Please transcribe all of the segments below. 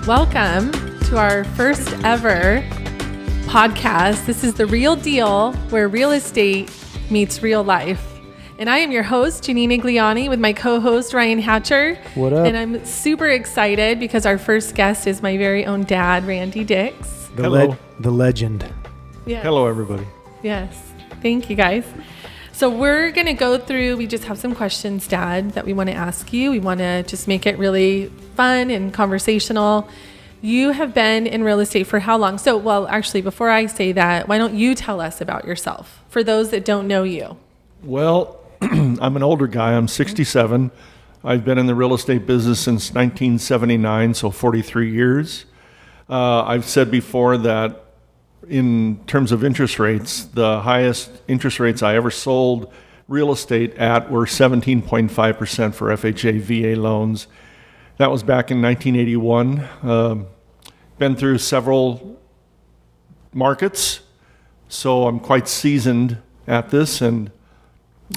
Welcome to our first ever podcast. This is The Real Deal, where real estate meets real life. And I am your host, Janine and Ryan, with my co-host, Ryan Hatcher. What up? And I'm super excited because our first guest is my very own dad, Randy Dix. The legend. Yes. Hello, everybody. Yes. Thank you, guys. So we're going to go through, we just have some questions, Dad, that we want to ask you. We want to just make it really fun and conversational. You have been in real estate for how long? So, well, actually, before I say that, why don't you tell us about yourself for those that don't know you? Well, I'm an older guy. I'm 67. I've been in the real estate business since 1979, so 43 years. I've said before that in terms of interest rates, the highest interest rates I ever sold real estate at were 17.5% for FHA VA loans. That was back in 1981. Been through several markets, so I'm quite seasoned at this, and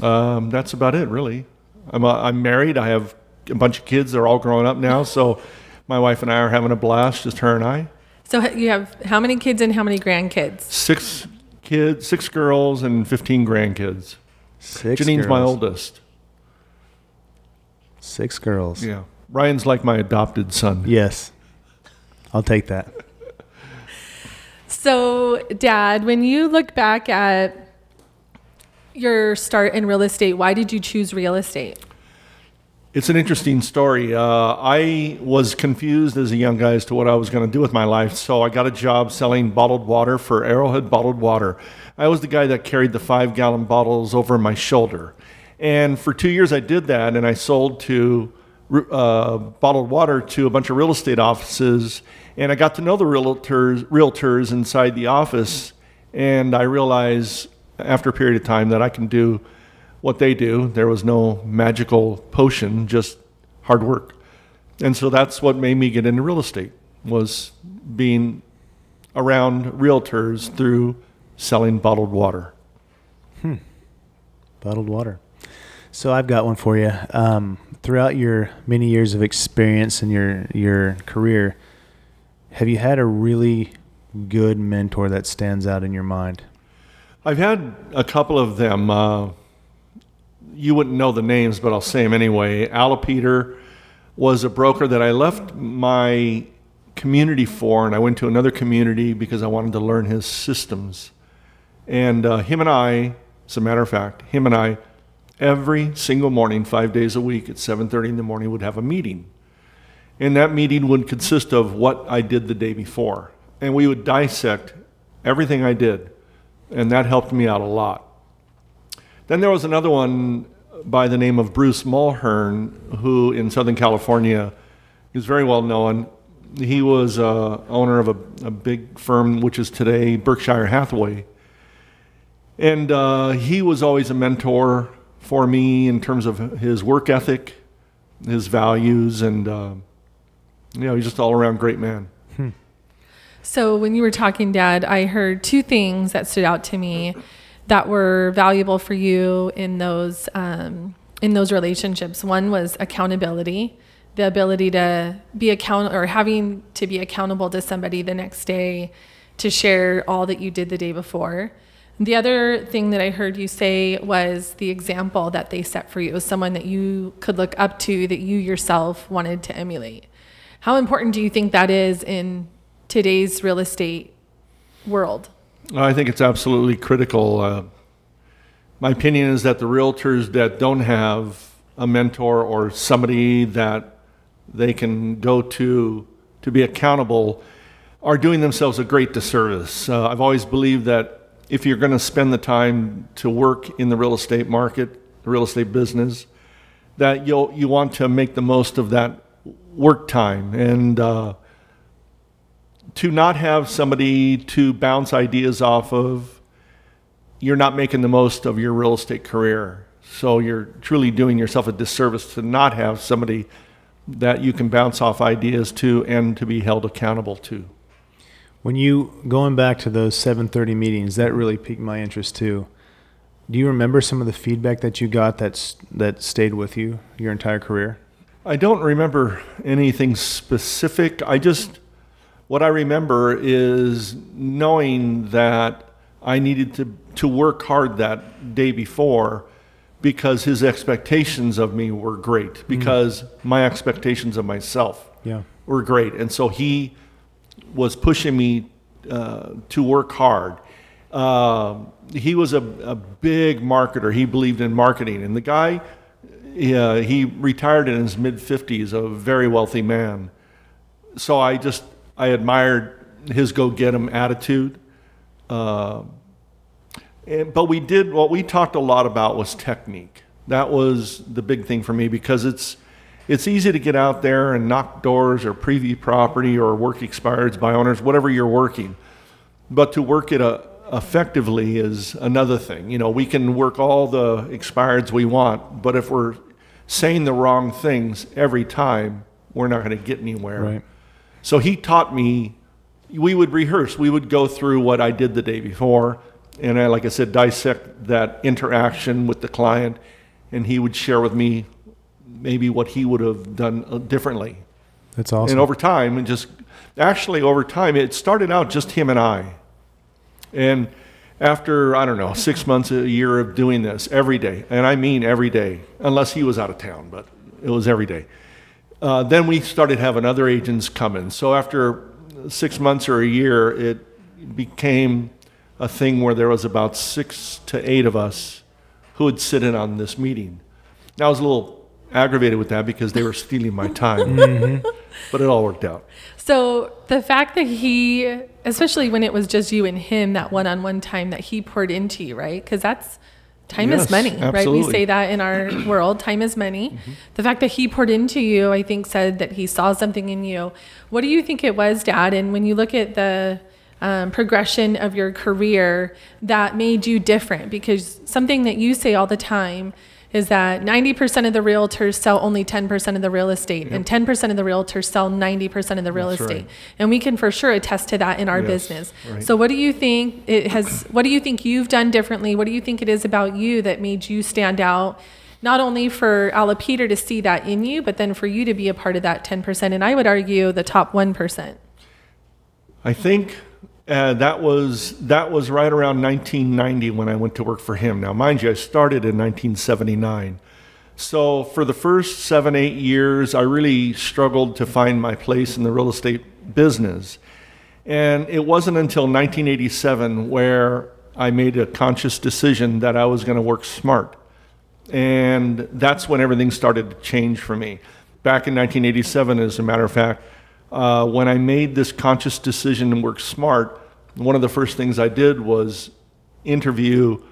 that's about it, really. I'm married. I have a bunch of kids. They're all grown up now, so my wife and I are having a blast, just her and I. So you have how many kids and how many grandkids? 6 kids, 6 girls, and 15 grandkids. 6 Janine's girls. my oldest. 6 girls. Yeah. Ryan's like my adopted son. Yes. I'll take that. So, Dad, when you look back at your start in real estate, why did you choose real estate? It's an interesting story. I was confused as a young guy as to what I was going to do with my life, so I got a job selling bottled water for Arrowhead Bottled Water. I was the guy that carried the 5-gallon bottles over my shoulder. And for 2 years I did that, and I sold to bottled water to a bunch of real estate offices, and I got to know the realtors inside the office, and I realized after a period of time that I can do what they do. There was no magical potion, just hard work. And so that's what made me get into real estate, was being around realtors through selling bottled water. Bottled water. So I've got one for you. Throughout your many years of experience in your career, have you had a really good mentor that stands out in your mind? I've had a couple of them. You wouldn't know the names, but I'll say them anyway. Peter was a broker that I left my community for, and I went to another community because I wanted to learn his systems. And him and I, as a matter of fact, every single morning, 5 days a week at 7:30 in the morning, would have a meeting. And that meeting would consist of what I did the day before. And we would dissect everything I did. And that helped me out a lot. Then there was another one by the name of Bruce Mulhern, who in Southern California is very well known. He was owner of a big firm, which is today Berkshire Hathaway. And he was always a mentor for me in terms of his work ethic, his values, and he's just all around great man. So when you were talking, Dad, I heard 2 things that stood out to me that were valuable for you in those relationships. One was accountability, the ability to be having to be accountable to somebody the next day to share all that you did the day before. The other thing that I heard you say was the example that they set for you, someone that you could look up to, that you yourself wanted to emulate. How important do you think that is in today's real estate world? I think it's absolutely critical. My opinion is that the realtors that don't have a mentor or somebody that they can go to be accountable are doing themselves a great disservice. I've always believed that if you're going to spend the time to work in the real estate market, the real estate business, that you want to make the most of that work time. And to not have somebody to bounce ideas off of, you're not making the most of your real estate career. So you're truly doing yourself a disservice to not have somebody that you can bounce off ideas to and to be held accountable to. When you, going back to those 7:30 meetings, that really piqued my interest too. Do you remember some of the feedback that you got that stayed with you your entire career? I don't remember anything specific. I just what I remember is knowing that I needed to work hard that day before, because his expectations of me were great, because my expectations of myself were great. And so he was pushing me to work hard. He was a big marketer. He believed in marketing. And the guy, he retired in his mid-50s, a very wealthy man. So I admired his go-get-'em attitude. But what we talked a lot about was technique. That was the big thing for me, because it's easy to get out there and knock doors or preview property or work expireds by owners, whatever you're working. But to work it effectively is another thing. You know, we can work all the expireds we want, but if we're saying the wrong things every time, we're not going to get anywhere. Right. So he taught me, we would rehearse. We would go through what I did the day before, and like I said, dissect that interaction with the client, and he would share with me maybe what he would have done differently. That's awesome. And over time, over time, it started out just him and I. And after, I don't know, 6 months, a year of doing this every day, and I mean every day, unless he was out of town, but it was every day. Then we started having other agents come in. So after 6 months or a year, it became a thing where there was about 6 to 8 of us who would sit in on this meeting. Now, I was a little aggravated with that because they were stealing my time, but it all worked out. So the fact that he, especially when it was just you and him, that one-on-one time that he poured into you, right? Because that's time is money, right? We say that in our world, time is money. The fact that he poured into you, I think, said that he saw something in you. What do you think it was, Dad? And when you look at the progression of your career that made you different, because something that you say all the time is that 90% of the realtors sell only 10% of the real estate, and 10% of the realtors sell 90% of the real estate. Right. And we can for sure attest to that in our business. Right. So what do you think what do you think you've done differently? What do you think it is about you that made you stand out, not only for Alapeter to see that in you, but then for you to be a part of that 10%, and I would argue the top 1%? I think that was right around 1990 when I went to work for him. Now, mind you, I started in 1979. So for the first 7, 8 years, I really struggled to find my place in the real estate business. And it wasn't until 1987 where I made a conscious decision that I was going to work smart. And that's when everything started to change for me. Back in 1987, as a matter of fact, when I made this conscious decision to work smart, one of the first things I did was interview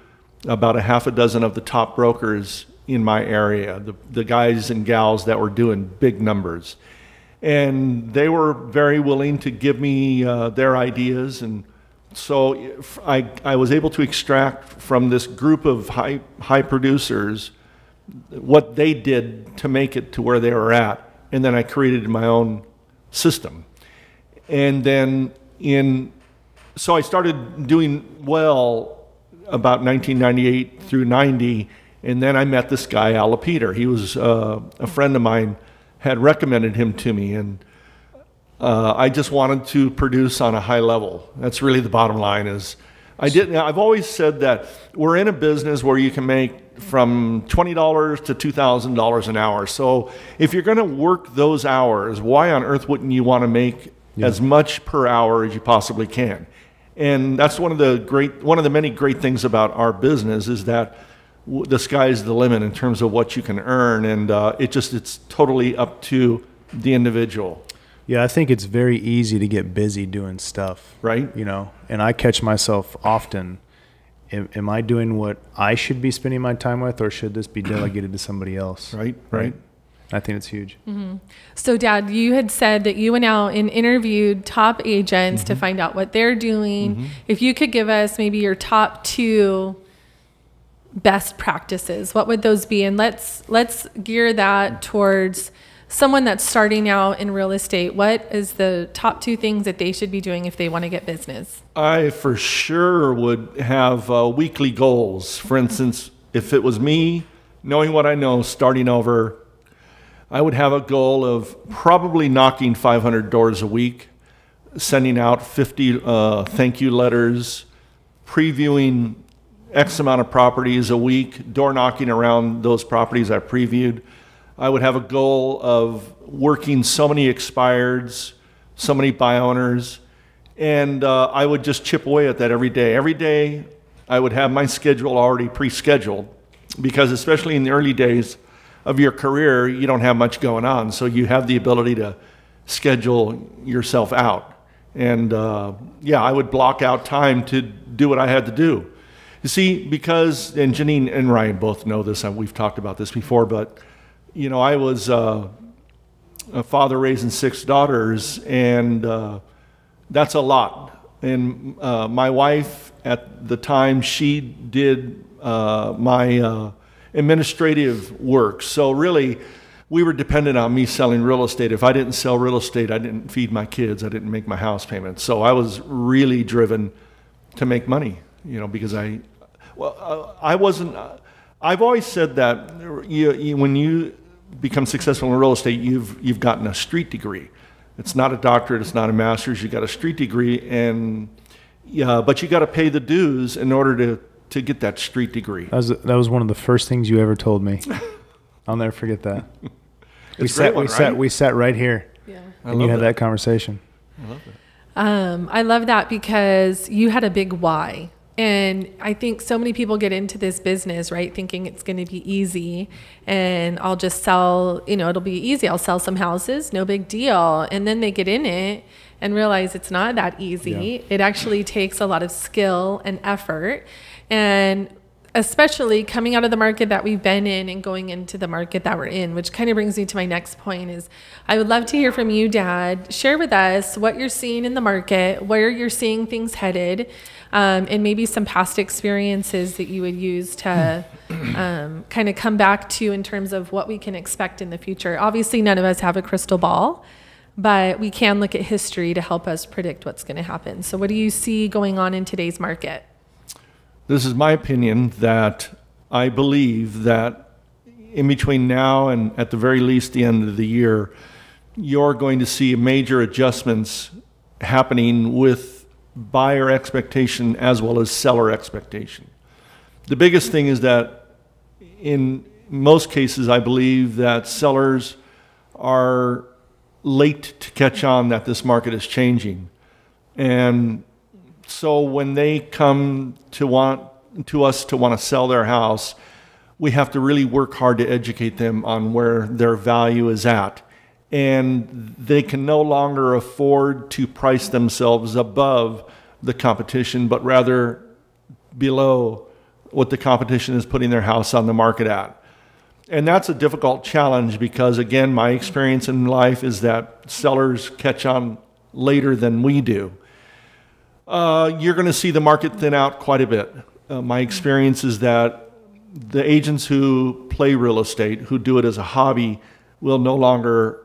about a half a dozen of the top brokers in my area, the guys and gals that were doing big numbers. And they were very willing to give me their ideas. And so I was able to extract from this group of high producers what they did to make it to where they were at. And then I created my own system. And then so I started doing well about 1998 through 90, and then I met this guy, Alapeter. He was a friend of mine, had recommended him to me, and I just wanted to produce on a high level. That's really the bottom line. I've always said that we're in a business where you can make from $20 to $2,000 an hour. So if you're going to work those hours, why on earth wouldn't you want to make as much per hour as you possibly can? And that's one of the many great things about our business is that the sky's the limit in terms of what you can earn, and it's totally up to the individual. Yeah, I think it's very easy to get busy doing stuff, right? You know, and I catch myself often. Am I doing what I should be spending my time with, or should this be delegated to somebody else? Right. I think it's huge. So, Dad, you had said that you went out and interviewed top agents to find out what they're doing. If you could give us maybe your top 2 best practices, what would those be? And let's gear that towards someone that's starting out in real estate. What is the top 2 things that they should be doing if they want to get business? I for sure would have weekly goals. For instance, if it was me, knowing what I know, starting over, I would have a goal of probably knocking 500 doors a week. sending out 50 thank you letters, previewing X amount of properties a week, door knocking around those properties I previewed. I would have a goal of working so many expireds, so many buy owners, and I would just chip away at that every day. Every day I would have my schedule already pre-scheduled, because especially in the early days of your career, you don't have much going on, so you have the ability to schedule yourself out. And yeah, I would block out time to do what I had to do. You see, because, and Janine and Ryan both know this, we've talked about this before, but you know, I was a father raising 6 daughters, and that's a lot. And my wife at the time, she did my administrative work. So really, we were dependent on me selling real estate. If I didn't sell real estate, I didn't feed my kids, I didn't make my house payment. So I was really driven to make money, you know, because I wasn't, I've always said that when you become successful in real estate, you've gotten a street degree. It's not a doctorate, it's not a master's, you got a street degree, and yeah, but you got to pay the dues in order to get that street degree. That was one of the first things you ever told me. I'll never forget that. We sat right here, yeah, and you had that conversation. I love it. I love that because you had a big why. And I think so many people get into this business, right, thinking it's going to be easy and I'll just sell, you know, it'll be easy. I'll sell some houses, no big deal. And then they get in it and realize it's not that easy. Yeah. It actually takes a lot of skill and effort. And especially coming out of the market that we've been in and going into the market that we're in, which kind of brings me to my next point is I would love to hear from you, Dad. Share with us what you're seeing in the market, where you're seeing things headed, and maybe some past experiences that you would use to kind of come back to in terms of what we can expect in the future. Obviously, none of us have a crystal ball, but we can look at history to help us predict what's going to happen. So what do you see going on in today's market? This is my opinion, that I believe that in between now and at the very least the end of the year, you're going to see major adjustments happening with buyer expectation as well as seller expectation. The biggest thing is that in most cases, I believe that sellers are late to catch on that this market is changing. And so when they come to us to want to sell their house, we have to really work hard to educate them on where their value is at. And they can no longer afford to price themselves above the competition, but rather below what the competition is putting their house on the market at. And that's a difficult challenge because, again, my experience in life is that sellers catch on later than we do. You're going to see the market thin out quite a bit. My experience is that the agents who play real estate, who do it as a hobby, will no longer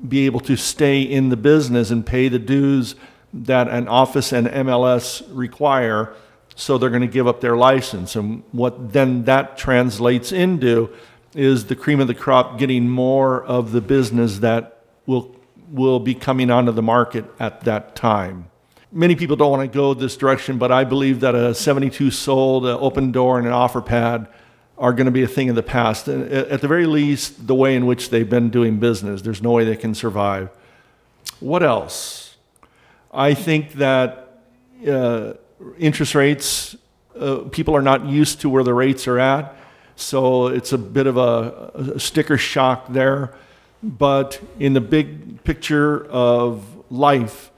be able to stay in the business and pay the dues that an office and MLS require, so they're going to give up their license. And what then that translates into is the cream of the crop getting more of the business that will be coming onto the market at that time. Many people don't want to go this direction, but I believe that a 72 sold, an open door, and an offer pad are going to be a thing of the past. At the very least, the way in which they've been doing business, there's no way they can survive. What else? I think that interest rates, people are not used to where the rates are at, so it's a bit of a sticker shock there. But in the big picture of life,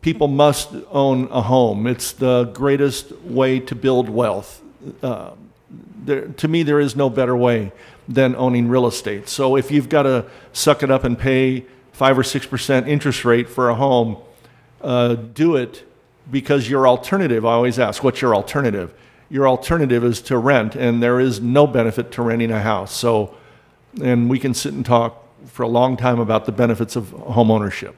people must own a home. It's the greatest way to build wealth. To me, there is no better way than owning real estate. So if you've got to suck it up and pay 5 or 6% interest rate for a home, do it, because your alternative, I always ask, what's your alternative? Your alternative is to rent, and there is no benefit to renting a house. So, and we can sit and talk for a long time about the benefits of home ownership.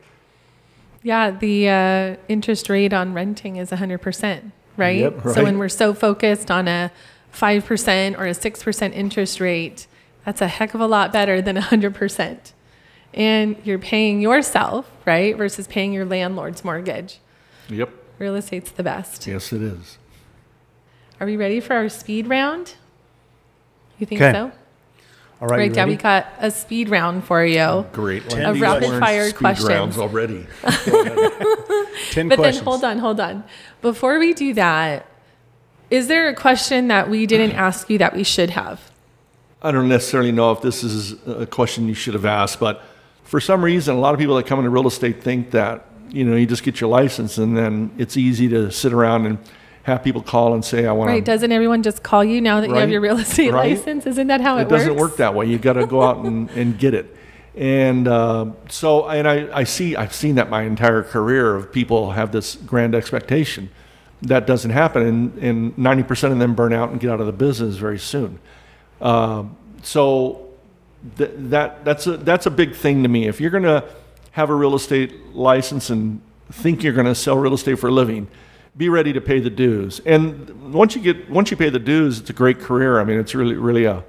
Yeah, the interest rate on renting is 100%, right? Yep, right. So when we're so focused on a 5% or a 6% interest rate, that's a heck of a lot better than 100%. and you're paying yourself, right? Versus paying your landlord's mortgage. Yep. Real estate's the best. Yes, it is. Are we ready for our speed round? You think Okay. so? All right, you Dad, we ready? got a speed round for you. Great. Of rapid fire speed questions. rounds already. 10 But questions. then hold on. Before we do that, is there a question that we didn't ask you that we should have? I don't necessarily know if this is a question you should have asked, but for some reason, a lot of people that come into real estate think that, you just get your license and then it's easy to sit around and have people call and say, I want to. Right? Doesn't everyone just call you now that you have Right, your real estate right. license? Isn't that how it It works? doesn't work that way. You got to go out and get it. And I've seen that my entire career of people have this grand expectation. That doesn't happen, and 90% of them burn out and get out of the business very soon. That's a big thing to me. If you're going to have a real estate license and think you're going to sell real estate for a living, be ready to pay the dues. And once you pay the dues, it's a great career. I mean, it's really a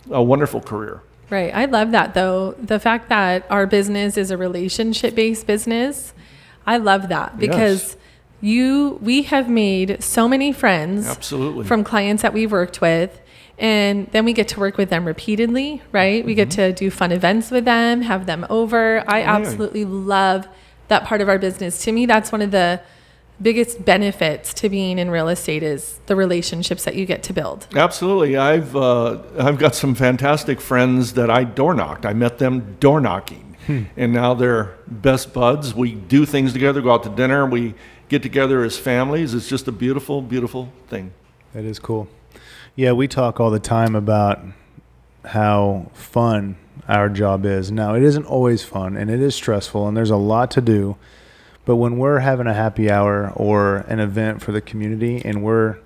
wonderful career. Right. I love that, though. The fact that our business is a relationship-based business, I love that because we have made so many friends Absolutely. from clients that we've worked with. And then we get to work with them repeatedly, right? We get to do fun events with them, have them over. I absolutely love that part of our business. To me, that's one of the biggest benefits to being in real estate is the relationships that you get to build. Absolutely. I've got some fantastic friends that I door knocked. I met them door knocking, and now they're best buds. We do things together, go out to dinner, we get together as families. It's just a beautiful, beautiful thing. That is cool. Yeah, we talk all the time about how fun our job is. Now, it isn't always fun, and it is stressful, and there's a lot to do. But when we're having a happy hour or an event for the community and we're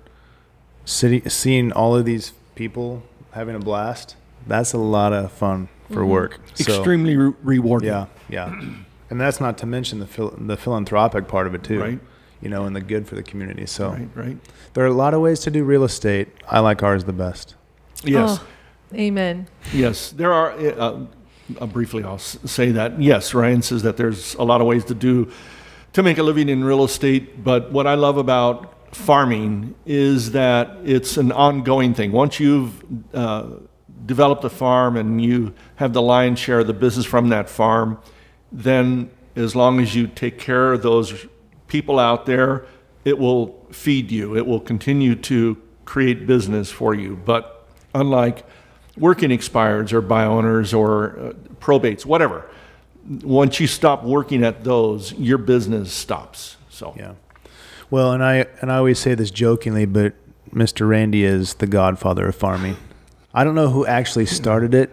seeing all of these people having a blast, that's a lot of fun for work. So, Extremely rewarding. yeah. And that's not to mention the philanthropic part of it, too. Right. And the good for the community. So Right. there are a lot of ways to do real estate. I like ours the best. Yes. Oh, amen. Yes. There are, briefly I'll say that, yes, Ryan says that there's a lot of ways to make a living in real estate, but what I love about farming is that it's an ongoing thing. Once you've developed a farm and you have the lion's share of the business from that farm, then as long as you take care of those people out there, it will feed you. It will continue to create business for you. But unlike working expireds or buy owners or probates, whatever, once you stop working at those, your business stops. So Yeah. Well, and I always say this jokingly, but Mr. Randy is the godfather of farming. I don't know who actually started it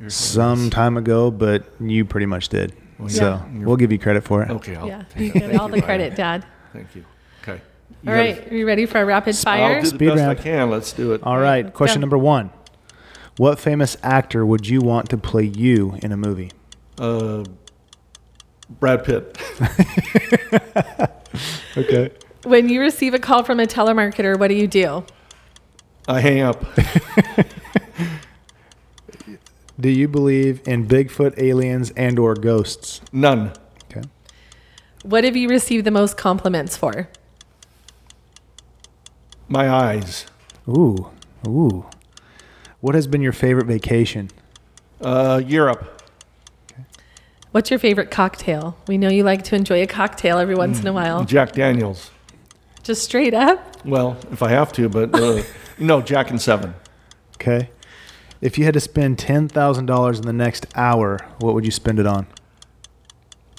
some time ago, but you pretty much did. So we'll give you credit for it. Okay. Yeah, you get all the credit, Dad. Thank you. Okay. All right, are you ready for a rapid fire? I'll do the Speed best round. I can. Let's do it. All right. let's Question go. number 1. What famous actor would you want to play you in a movie? Brad Pitt. Okay. When you receive a call from a telemarketer, what do you do? I hang up. Do you believe in Bigfoot, aliens, and or ghosts? None. Okay. What have you received the most compliments for? My eyes. Ooh. What has been your favorite vacation? Europe. What's your favorite cocktail? We know you like to enjoy a cocktail every once in a while. Jack Daniels. Just straight up? Well, if I have to, but no, Jack and Seven. Okay. If you had to spend $10,000 in the next hour, what would you spend it on?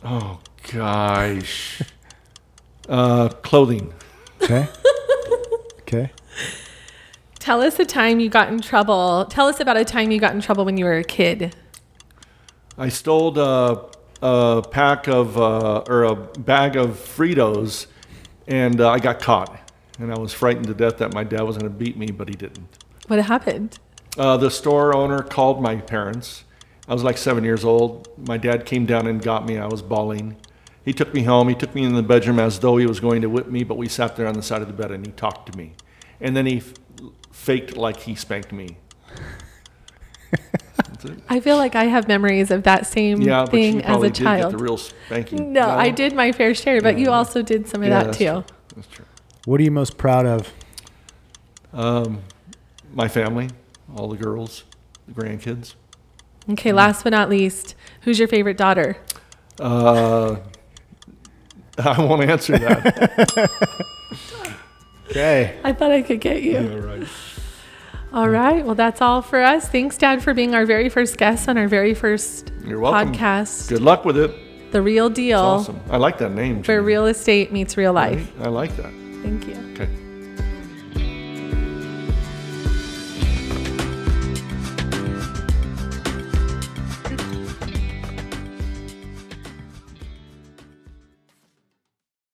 Oh, gosh. Clothing. Okay. Okay. Tell us a time you got in trouble. Tell us about a time you got in trouble when you were a kid. I stole a pack of, or a bag of Fritos, and I got caught. And I was frightened to death that my dad was going to beat me, but he didn't. What happened? The store owner called my parents. I was like 7 years old. My dad came down and got me. I was bawling. He took me home. He took me in the bedroom as though he was going to whip me, but we sat there on the side of the bed and he talked to me. And then he faked like he spanked me. That's it. I feel like I have memories of that same Yeah, but thing you as probably a did child. get the real spanking. No, I did my fair share, but you Yeah. also did some of Yeah, that that's too. true. That's true. What are you most proud of? My family, all the girls, the grandkids. Okay, last but not least, who's your favorite daughter? I won't answer that. Okay. I thought I could get you. Yeah, right. All right. Well, that's all for us. Thanks, Dad, for being our very first guest on our very first You're welcome. podcast. Good luck with it. The Real Deal, It's awesome. I like that name. where Janine. real estate meets real life. I like that. Thank you. Okay.